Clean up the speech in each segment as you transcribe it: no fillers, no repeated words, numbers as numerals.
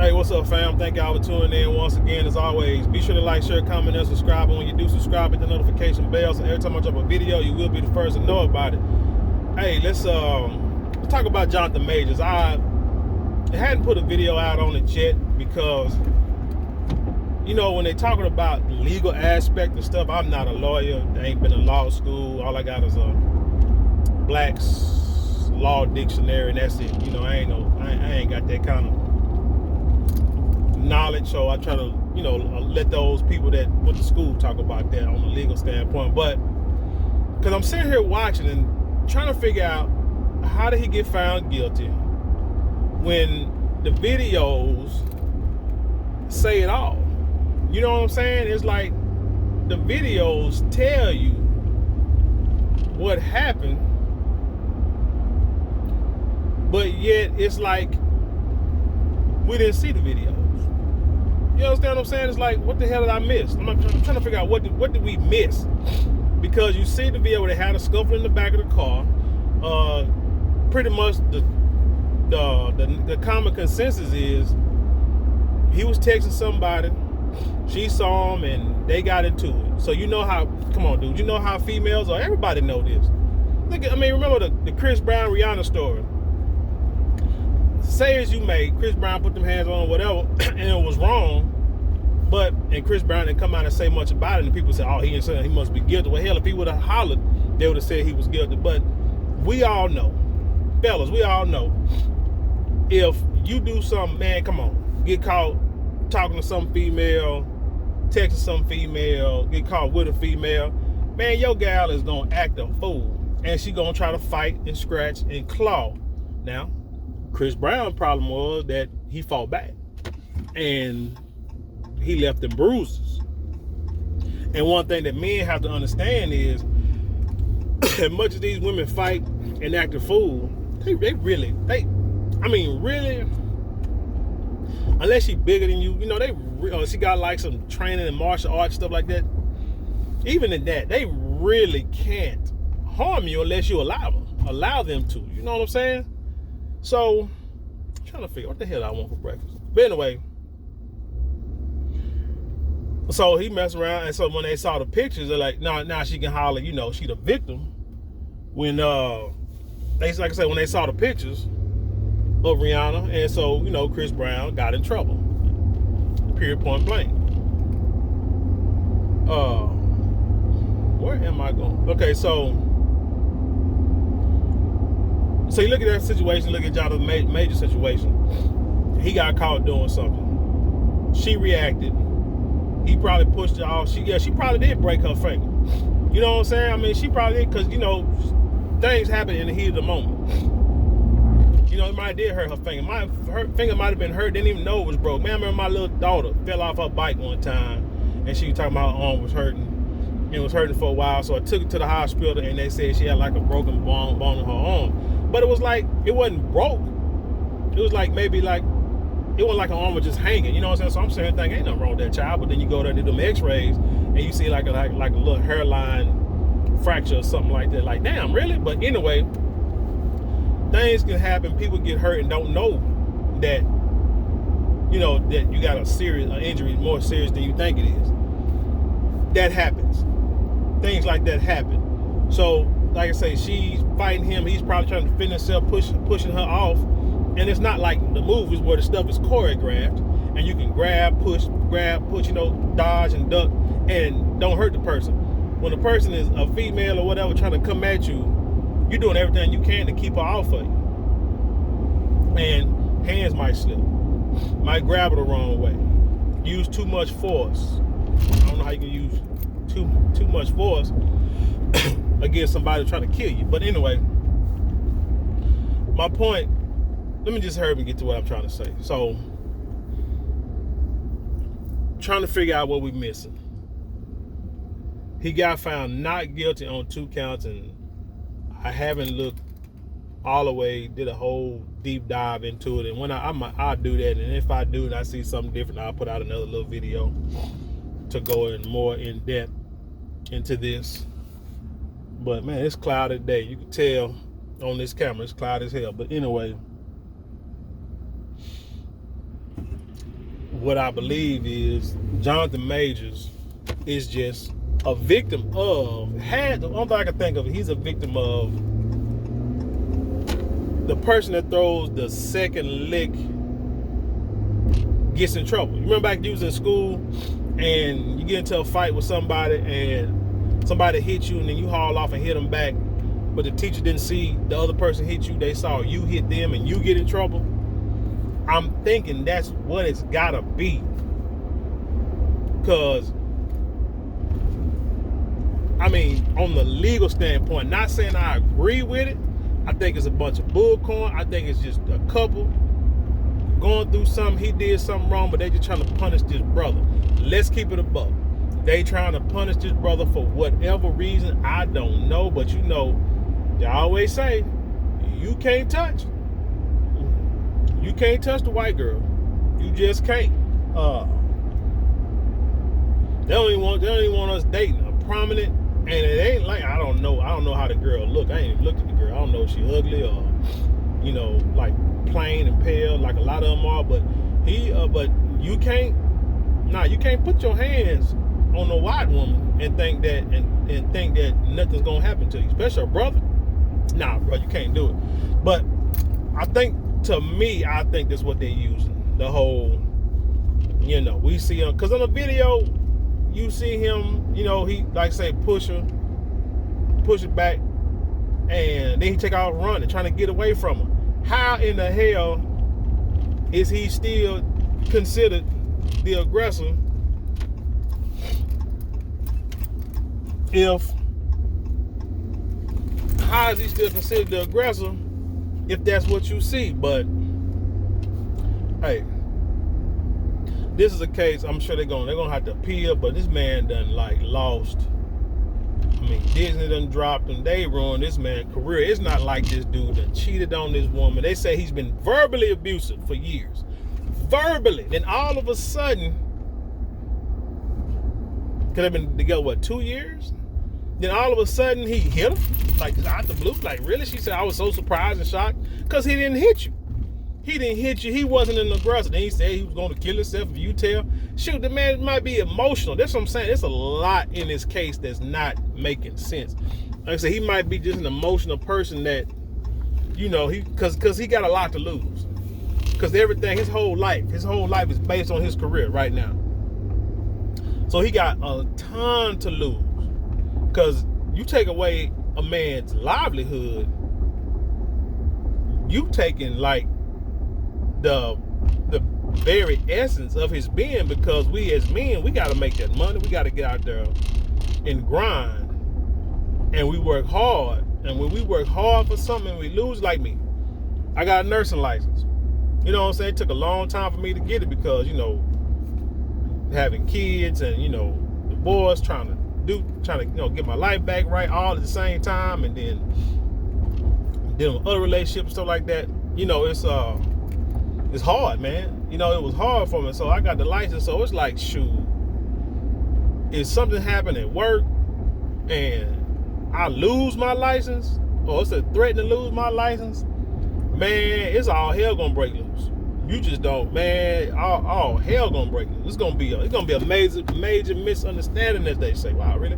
Hey, what's up, fam? Thank y'all for tuning in once again. As always, be sure to like, share, comment, and subscribe. And when you do subscribe, hit the notification bell so every time I drop a video, you will be the first to know about it. Hey, let's talk about Jonathan Majors. I hadn't put a video out on it yet because, you know, when they're talking about the legal aspect and stuff, I'm not a lawyer. I ain't been in law school. All I got is a Black's Law Dictionary, and that's it. You know, I ain't got that kind of knowledge, so I try to, you know, let those people that went to school talk about that on a legal standpoint. But because I'm sitting here watching and trying to figure out how did he get found guilty when the videos say it all. You know what I'm saying? It's like the videos tell you what happened, but yet it's like we didn't see the videos. You understand what I'm saying? It's like, what the hell did I miss? I'm trying to figure out what did we miss? Because you see the video where they had a scuffle in the back of the car. Pretty much the common consensus is he was texting somebody, she saw him, and they got into it. So you know how, come on, dude, you know how females are. Everybody know this. Remember the Chris Brown Rihanna story. Say as you may, Chris Brown put them hands on whatever, and it was wrong. And Chris Brown didn't come out and say much about it, and people said, "Oh, he must be guilty." Well, hell, if he would have hollered, they would have said he was guilty. But we all know, fellas, we all know, if you do something, man, come on, get caught talking to some female, texting some female, get caught with a female, man, your gal is gonna act a fool, and she gonna try to fight and scratch and claw. Now, Chris Brown's problem was that he fought back and he left them bruises. And one thing that men have to understand is, as much as these women fight and act a fool, they really, unless she bigger than you, you know, she got like some training in martial arts, stuff like that. Even in that, they really can't harm you unless you allow them to. You know what I'm saying? So, I'm trying to figure out what the hell I want for breakfast. But anyway, so he messed around, and so when they saw the pictures, they're like, now she can holler, you know, she the victim. When when they saw the pictures of Rihanna, and so, you know, Chris Brown got in trouble. Period, point blank. Where am I going? Okay, so you look at that situation, look at Jonathan Major's situation. He got caught doing something. She reacted. He probably pushed her off. She probably did break her finger. You know what I'm saying? I mean, she probably did, because, you know, things happen in the heat of the moment. You know, it might have did hurt her finger. Her finger might have been hurt, didn't even know it was broke. Man, I remember my little daughter fell off her bike one time, and she was talking about her arm was hurting. It was hurting for a while, so I took her to the hospital, and they said she had like a broken bone in her arm. But it was like, it wasn't broke. It was like, maybe like, it wasn't like her arm was just hanging. You know what I'm saying? So I'm saying, ain't nothing wrong with that child. But then you go there and do them x-rays, and you see like a little hairline fracture or something like that. Like, damn, really? But anyway, things can happen. People get hurt and don't know that, you know, that you got an injury more serious than you think it is. That happens. Things like that happen. So, like I say, she's fighting him. He's probably trying to defend himself, pushing her off. And it's not like the movies where the stuff is choreographed and you can grab, push, you know, dodge and duck and don't hurt the person. When the person is a female or whatever trying to come at you, you're doing everything you can to keep her off of you. And hands might slip, might grab her the wrong way, use too much force. I don't know how you can use too much force against somebody trying to kill you. But anyway, my point, let me just hurry and get to what I'm trying to say. So, trying to figure out what we're missing. He got found not guilty on 2 counts, and I haven't looked all the way, did a whole deep dive into it. And when I'll do that, and if I do and I see something different, I'll put out another little video to go in more in depth into this. But man, it's cloudy today. You can tell on this camera, it's cloudy as hell. But anyway, what I believe is Jonathan Majors is just a victim of, the only thing I can think of, he's a victim of the person that throws the second lick gets in trouble. You remember back when you was in school and you get into a fight with somebody and somebody hit you and then you haul off and hit them back, but the teacher didn't see the other person hit you, they saw you hit them and you get in trouble? I'm thinking that's what it's gotta be. Because, I mean, on the legal standpoint, not saying I agree with it, I think it's a bunch of bullcorn. I think it's just a couple going through something. He did something wrong, but they just trying to punish this brother. Let's keep it a buck. They trying to punish this brother for whatever reason. I don't know, but you know, they always say, you can't touch. You can't touch the white girl. You just can't. They don't even want us dating a prominent. And it ain't like, I don't know how the girl look. I ain't even looked at the girl. I don't know if she ugly or, you know, like plain and pale like a lot of them are. But but you can't put your hands on a white woman and think that and think that nothing's gonna happen to you, especially a brother. Nah, bro, you can't do it. But I think that's what they're using. The whole, you know, we see him, because on the video, you see him, you know, he, like say, push it back, and then he take out running, trying to get away from her. How in the hell is he still considered the aggressor how is he still considered the aggressor if that's what you see? But hey, this is a case, I'm sure they're gonna have to appeal, but this man done like lost. I mean, Disney done dropped him. They ruined this man's career. It's not like this dude done cheated on this woman. They say he's been verbally abusive for years. Verbally. Then all of a sudden, could have been together, what, 2 years? Then all of a sudden he hit her, like out the blue. Like, really? She said, I was so surprised and shocked because he didn't hit you. He didn't hit you. He wasn't an aggressor. Then he said he was going to kill himself if you tell. Shoot, the man might be emotional. That's what I'm saying. There's a lot in this case that's not making sense. Like I said, he might be just an emotional person that, you know, because he got a lot to lose. Because everything, his whole life is based on his career right now. So he got a ton to lose. Because you take away a man's livelihood, you taking like the very essence of his being, because we as men, we got to make that money. We got to get out there and grind, and we work hard. And when we work hard for something, we lose. Like me, I got a nursing license. You know what I'm saying? It took a long time for me to get it because, you know, having kids and, you know, divorce, trying to you know, get my life back right all at the same time, and then dealing with other relationships and stuff like that. You know, it's hard, man. You know, it was hard for me. So I got the license. So it's like, shoot, if something happened at work and I lose my license, or it's a threat to lose my license, man, it's all hell gonna break loose. You just don't, man. All hell gonna break loose. It's gonna be a major misunderstanding, as they say. Wow, really?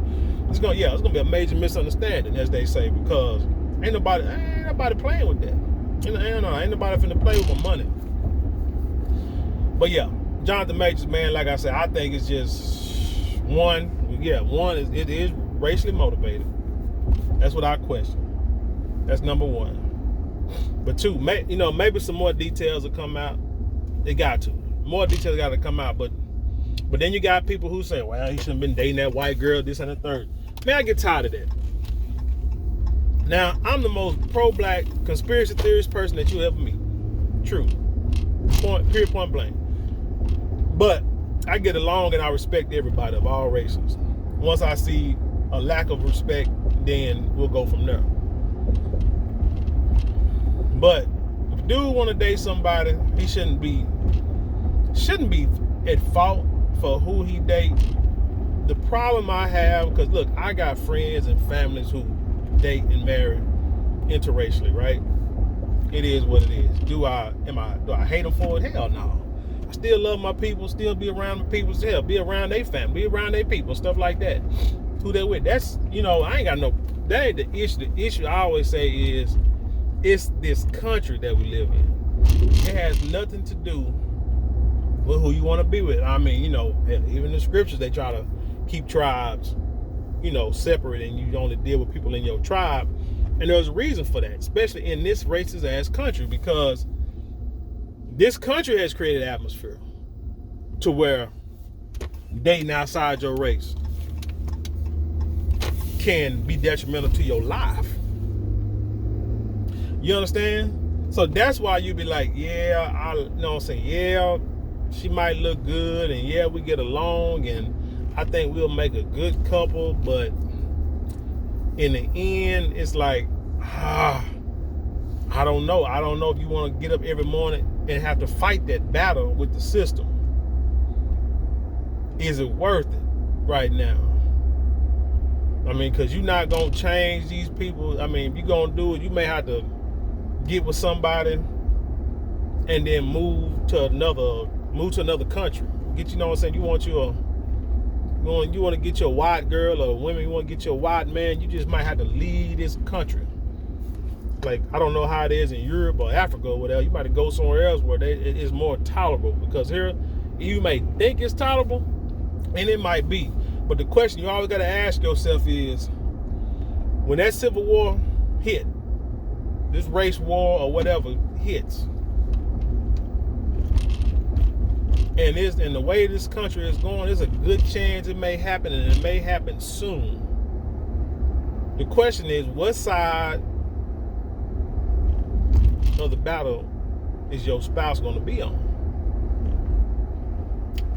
It's gonna be a major misunderstanding, as they say, because ain't nobody playing with that. Ain't nobody finna play with my money. But yeah, Jonathan Majors, man, like I said, I think it's just one is it is racially motivated. That's what I question. That's number one. But two, you know, maybe some more details will come out. They got to. More details got to come out. But then you got people who say, well, he shouldn't have been dating that white girl, this and the third. Man, I get tired of that. Now, I'm the most pro-black conspiracy theorist person that you'll ever meet. True. Period, point blank. But I get along and I respect everybody of all races. Once I see a lack of respect, then we'll go from there. But if a dude want to date somebody, he shouldn't be at fault for who he date. The problem I have, because look, I got friends and families who date and marry interracially, right? It is what it is. Do I hate them for it? Hell no. I still love my people, still be around my people, still be around their family, be around their people, stuff like that. Who they with? That's, I ain't got no, that ain't the issue. The issue I always say is, it's this country that we live in. It has nothing to do with who you want to be with. I mean, even the scriptures, they try to keep tribes, separate, and you only deal with people in your tribe. And there's a reason for that, especially in this racist ass country, because this country has created an atmosphere to where dating outside your race can be detrimental to your life. You understand? So that's why you be like, yeah, yeah, she might look good, and yeah, we get along, and I think we'll make a good couple, but in the end, it's like, I don't know. I don't know if you want to get up every morning and have to fight that battle with the system. Is it worth it right now? I mean, because you're not going to change these people. I mean, if you're going to do it, you may have to get with somebody and then move to another country. Get, you know what I'm saying? You want to get your white girl, or women, you want to get your white man, you just might have to leave this country. Like, I don't know how it is in Europe or Africa or whatever. You might go somewhere else where it is more tolerable, because here you may think it's tolerable, and it might be. But the question you always got to ask yourself is, when that civil war hit, this race war or whatever hits, and the way this country is going, there's a good chance it may happen, and it may happen soon. The question is, what side of the battle is your spouse going to be on?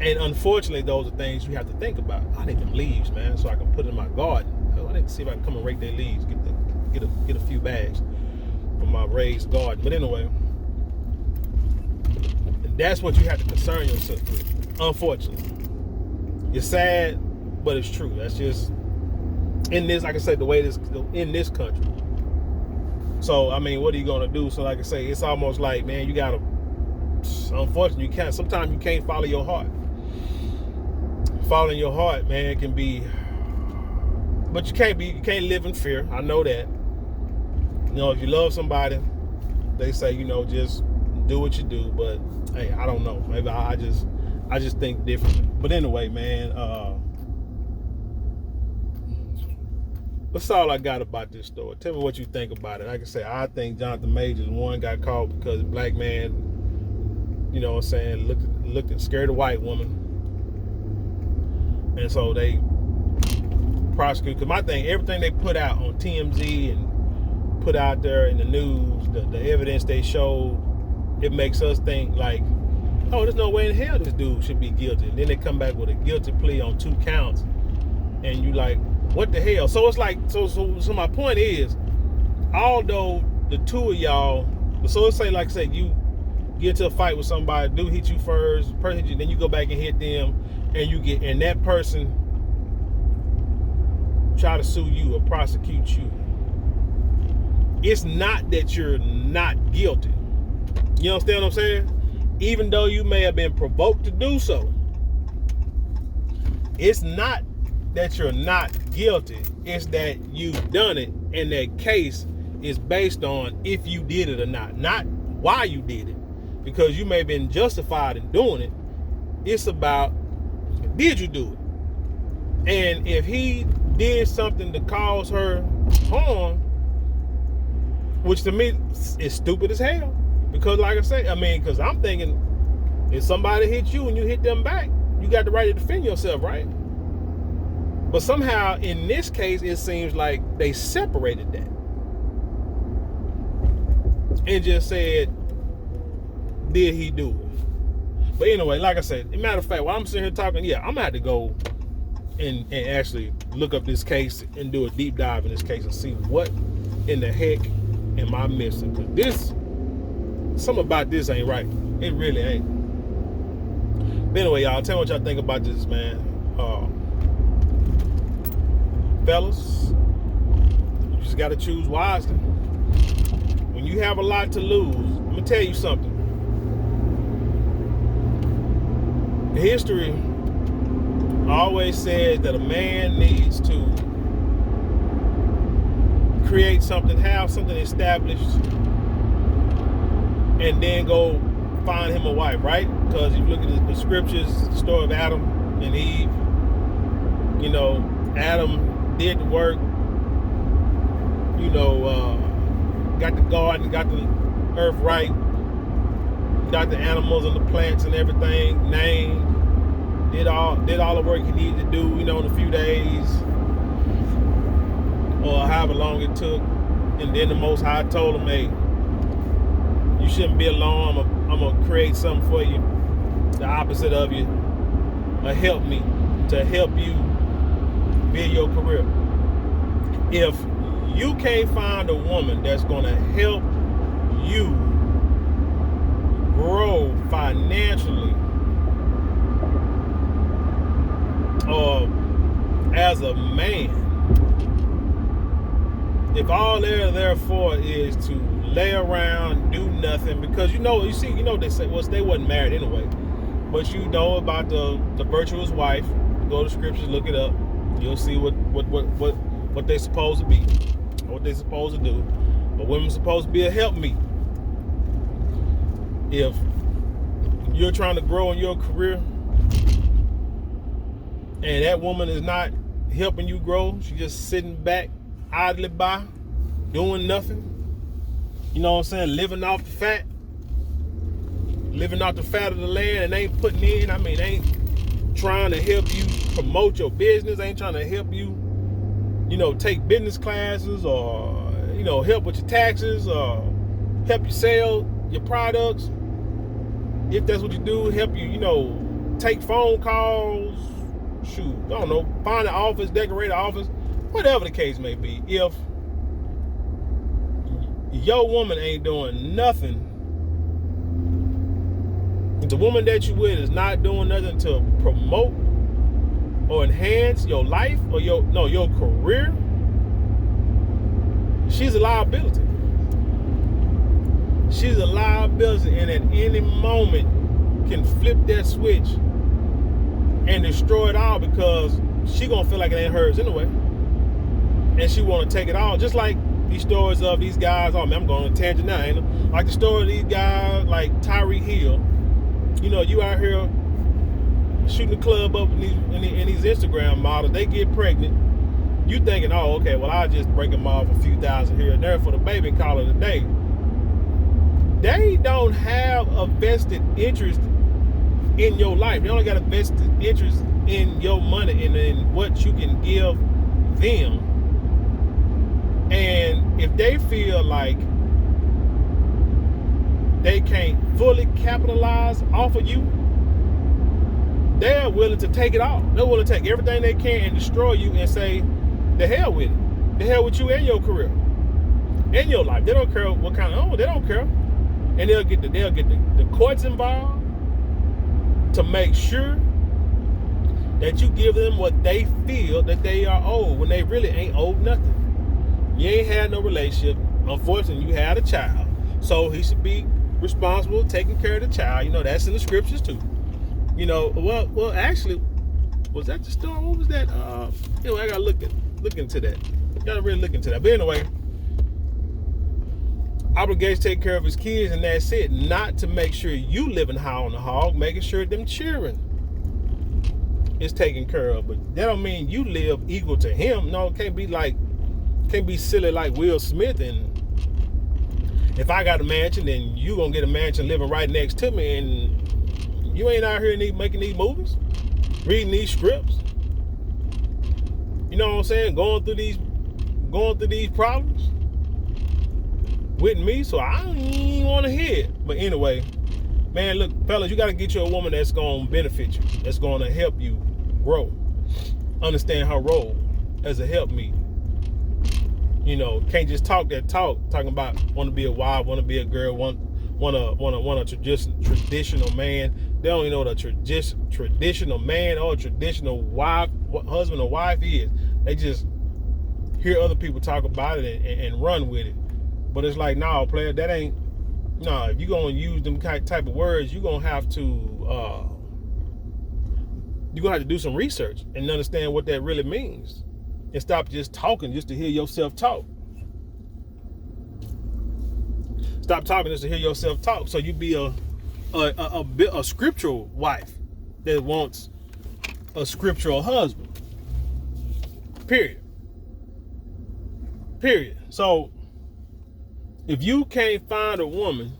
And unfortunately, those are things you have to think about. I need them leaves, man, so I can put in my garden. I need to see if I can come and rake their leaves, get a few bags from my raised garden. But anyway, that's what you have to concern yourself with, unfortunately. It's sad, but it's true. That's just, in this, like I said, the way it is in this country. So, I mean, what are you going to do? So, like I say, it's almost like, man, you got to, unfortunately, sometimes you can't follow your heart. Following your heart, man, can be, but you can't live in fear. I know that. If you love somebody, they say, just do what you do. But hey, I don't know. Maybe I just think differently. But anyway, man, that's all I got about this story. Tell me what you think about it. Like I said, I think Jonathan Majors, one, got caught because a black man, looked and scared a white woman. And so they prosecute. Because my thing, everything they put out on TMZ and put out there in the news, the evidence they showed, it makes us think like, oh, there's no way in hell this dude should be guilty. And then they come back with a guilty plea on 2 counts. And you like, what the hell? So it's like, so my point is, although the two of y'all, so let's say, like I said, you get into a fight with somebody, dude hit you first, person hit you, then you go back and hit them, and that person try to sue you or prosecute you. It's not that you're not guilty. You understand what I'm saying? Even though you may have been provoked to do so, it's not that you're not guilty. It's that you've done it, and that case is based on if you did it or not why you did it, because you may have been justified in doing it. It's about, did you do it? And if he did something to cause her harm, which to me is stupid as hell, because like I say, because I'm thinking, if somebody hit you and you hit them back, you got the right to defend yourself, right? But somehow in this case, it seems like they separated that and just said, did he do it? But anyway, like I said, as a matter of fact, while I'm sitting here talking, I'm gonna have to go and actually look up this case and do a deep dive in this case and see what in the heck am I missing? Because something about this ain't right. It really ain't. But anyway, y'all, tell me what y'all think about this, man. Fellas, you just got to choose wisely. When you have a lot to lose, I'm going to tell you something. history always says that a man needs to create something, have something established, and then go find him a wife, right? Because if you look at the scriptures, the story of Adam and Eve, Adam did the work, got the garden, got the earth right, got the animals and the plants and everything named, did all the work he needed to do, in a few days, or however long it took. And then the Most High told him, hey, you shouldn't be alone. I'm gonna create something for you, the opposite of you, a help me to help you build your career. If you can't find a woman that's gonna help you grow financially or as a man, if all they're there for is to lay around, do nothing, because they say, well, they wasn't married anyway, but about the virtuous wife. Go to scriptures, look it up. You'll see what they're supposed to be, what they're supposed to do. But women's supposed to be a helpmeet. If you're trying to grow in your career and that woman is not helping you grow, she's just sitting back idly by, doing nothing, living off the fat of the land, and ain't putting in, ain't trying to help you promote your business, ain't trying to help you, take business classes, or, help with your taxes, or help you sell your products, if that's what you do, help you, take phone calls, find an office, decorate an office, whatever the case may be. If your woman ain't doing nothing, if the woman that you with is not doing nothing to promote or enhance your life or your career, she's a liability. She's a liability, and at any moment can flip that switch and destroy it all, because she gonna feel like it ain't hers anyway, and she want to take it all. Just like these stories of these guys. Oh man, I'm going on a tangent now, ain't it? Like the story of these guys, like Tyreek Hill. You out here shooting the club up, and these Instagram models, they get pregnant. You thinking, oh, okay, well, I'll just break them off a few thousand here and there for the baby and call it a day. They don't have a vested interest in your life. They only got a vested interest in your money and in what you can give them. And if they feel like they can't fully capitalize off of you, they're willing to take it all. They're willing to take everything they can and destroy you and say, the hell with it. The hell with you and your career. And your life. They don't care what kind of, they don't care. And they'll get the courts involved to make sure that you give them what they feel that they are owed, when they really ain't owed nothing. You ain't had no relationship. Unfortunately, you had a child. So he should be responsible, taking care of the child. That's in the scriptures too. Well, actually, was that the story? What was that? I gotta look into that. Gotta really look into that. But anyway, obligations to take care of his kids, and that's it. Not to make sure you living high on the hog, making sure them children is taken care of. But that don't mean you live equal to him. No, it can't be silly like Will Smith. And if I got a mansion, then you gonna get a mansion living right next to me, and you ain't out here making these movies, reading these scripts. You know what I'm saying? Going through these problems with me, so I don't even want to hear it. But anyway, man, look, fellas, you got to get you a woman that's going to benefit you, that's going to help you grow, understand her role as a helpmeet. Can't just talk that talk, talking about want to be a wife, want to be a girl, want a traditional man. They don't even know what a traditional man or a traditional wife, husband or wife is. They just hear other people talk about it and run with it. But it's like, no, player, that ain't, no, if you're going to use them type of words, you're going to have to you're gonna have to do some research and understand what that really means, and stop just talking just to hear yourself talk. Stop talking just to hear yourself talk. So you be a scriptural wife that wants a scriptural husband. Period. So if you can't find a woman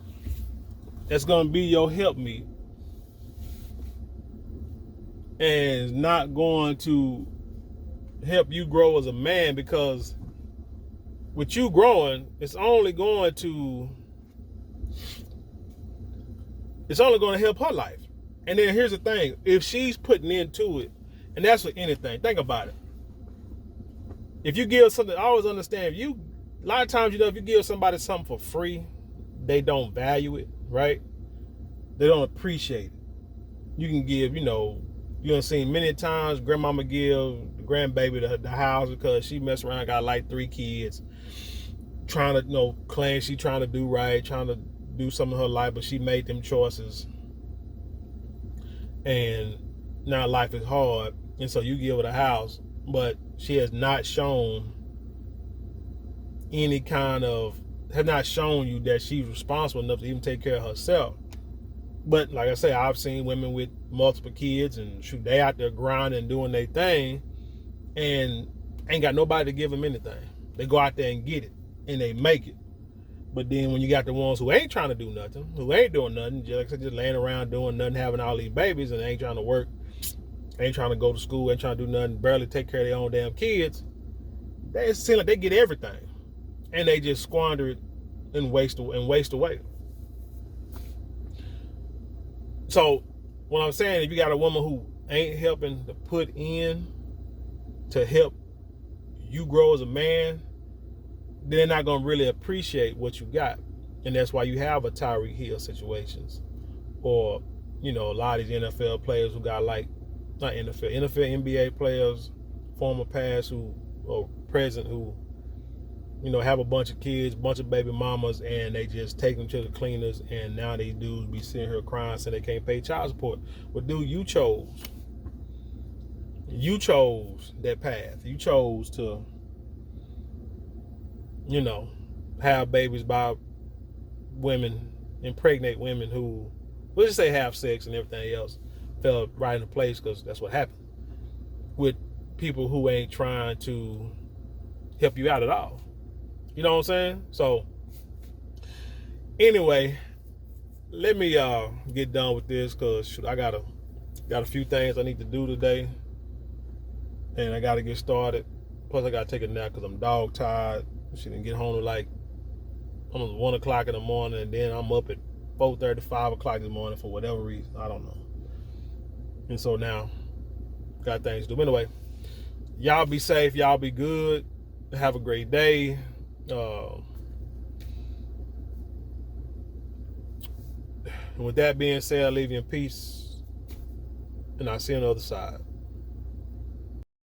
that's gonna be your helpmeet and is not going to help you grow as a man, because with you growing, it's only going to help her life. And then here's the thing, if she's putting into it, and that's for anything, think about it. If you give something, I always understand, a lot of times, if you give somebody something for free, they don't value it, right? They don't appreciate it. You can give, you've seen many times grandmama give the grandbaby the house because she messed around, got like 3 kids, trying to, claim she trying to do right, trying to do something in her life, but she made them choices. And now life is hard. And so you give her the house, but she has not shown you that she's responsible enough to even take care of herself. But like I say, I've seen women with multiple kids and shoot, they out there grinding and doing their thing and ain't got nobody to give them anything. They go out there and get it and they make it. But then when you got the ones who ain't trying to do nothing, who ain't doing nothing, just laying around doing nothing, having all these babies and ain't trying to work, ain't trying to go to school, ain't trying to do nothing, barely take care of their own damn kids, they seem like they get everything. And they just squander it and waste away. So what I'm saying, if you got a woman who ain't helping to put in to help you grow as a man, they're not going to really appreciate what you got. And that's why you have a Tyreek Hill situations. Or, a lot of these NFL players who got not NFL, NBA players, former past or present who, have a bunch of kids, bunch of baby mamas, and they just take them to the cleaners, and now these dudes be sitting here crying saying they can't pay child support. But dude, you chose that path. You chose to, have babies by women, impregnate women who, let's just say, have sex and everything else fell right into place, because that's what happened with people who ain't trying to help you out at all. You know what I'm saying? So anyway, let me get done with this, because I got a few things I need to do today, and I got to get started. Plus I got to take a nap because I'm dog tired. She didn't get home at almost 1 o'clock in the morning, and then I'm up at 4:30, 5 o'clock in the morning for whatever reason. I don't know. And so now, got things to do. But anyway, y'all be safe. Y'all be good. Have a great day. And with that being said, I leave you in peace. And I'll see you on the other side.